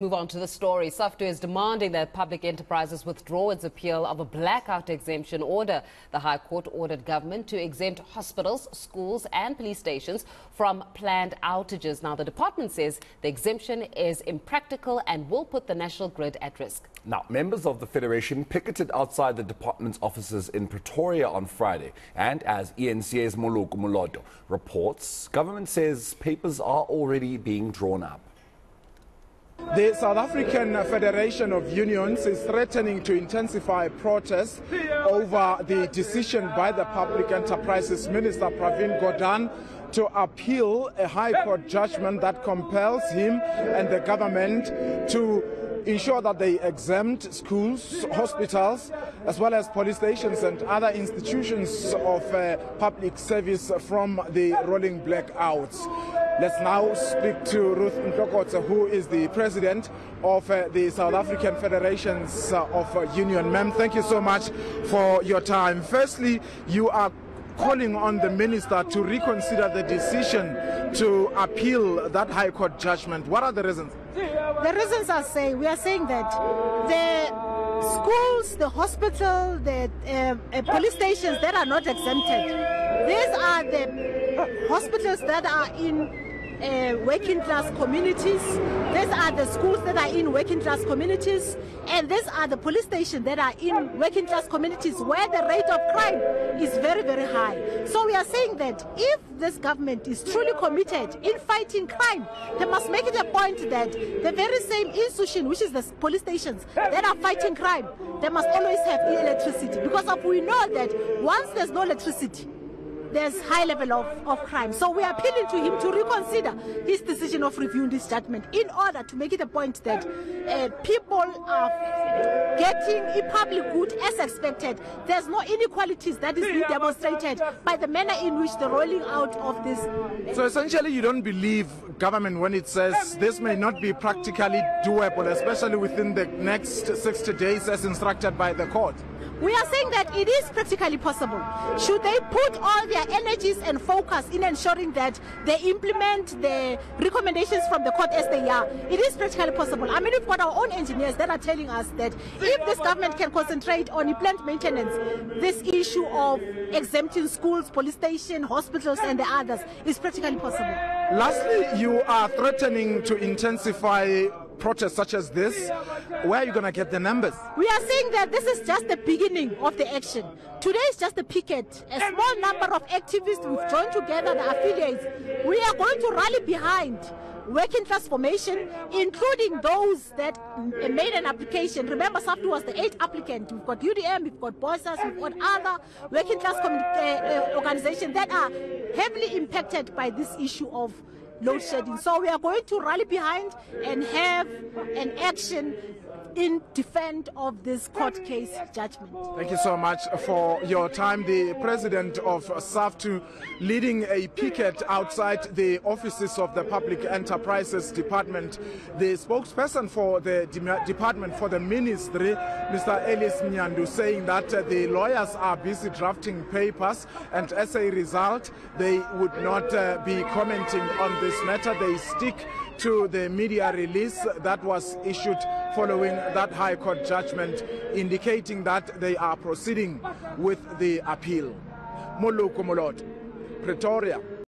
Move on to the story. SAFTU is demanding that public enterprises withdraw its appeal of a blackout exemption order. The High Court ordered government to exempt hospitals, schools and police stations from planned outages. Now, the department says the exemption is impractical and will put the national grid at risk. Now, members of the Federation picketed outside the department's offices in Pretoria on Friday. And as eNCA's Moloko Moloto reports, government says papers are already being drawn up. The South African Federation of Unions is threatening to intensify protests over the decision by the Public Enterprises Minister Pravin Gordhan to appeal a High Court judgment that compels him and the government to ensure that they exempt schools, hospitals, as well as police stations and other institutions of public service from the rolling blackouts. Let's now speak to Ruth Ntlokotse, who is the president of the South African Federations of Union. Ma'am, thank you so much for your time. Firstly, you are calling on the minister to reconsider the decision to appeal that High Court judgment. What are the reasons? The reasons we are saying that the schools, the hospital, the police stations that are not exempted, these are the hospitals that are in working class communities, these are the schools that are in working class communities, and these are the police stations that are in working class communities where the rate of crime is very, very high. So we are saying that if this government is truly committed in fighting crime, they must make it a point that the very same institution, which is the police stations that are fighting crime, they must always have electricity, because we know that once there's no electricity, there's high level of crime. So we are appealing to him to reconsider his decision of reviewing this judgment in order to make it a point that people are getting a public good as expected. There's no inequalities that is being demonstrated by the manner in which the rolling out of this. So essentially you don't believe government when it says this may not be practically doable, especially within the next 60 days as instructed by the court? We are saying that it is practically possible. Should they put all their energies and focus in ensuring that they implement the recommendations from the court as they are, it is practically possible. I mean, we've got our own engineers that are telling us that if this government can concentrate on plant maintenance, this issue of exempting schools, police stations, hospitals and the others is practically possible. Lastly, you are threatening to intensify protests such as this. Where are you going to get the numbers? We are saying that this is just the beginning of the action. Today is just a picket. A small number of activists we've joined together, the affiliates. We are going to rally behind working transformation, including those that made an application. Remember, SAFTU was the 8th applicant. We've got UDM, we've got BOSAS, we've got other working class organizations that are heavily impacted by this issue of load shedding. So we are going to rally behind and have an action in defense of this court case judgment. Thank you so much for your time. The president of SAFTU leading a picket outside the offices of the Public Enterprises Department. The spokesperson for the department, for the ministry, Mr. Ellis Nyandu, saying that the lawyers are busy drafting papers and as a result they would not be commenting on this matter. They stick to the media release that was issued following that High Court judgment, indicating that they are proceeding with the appeal. Moloko Moloto, Pretoria.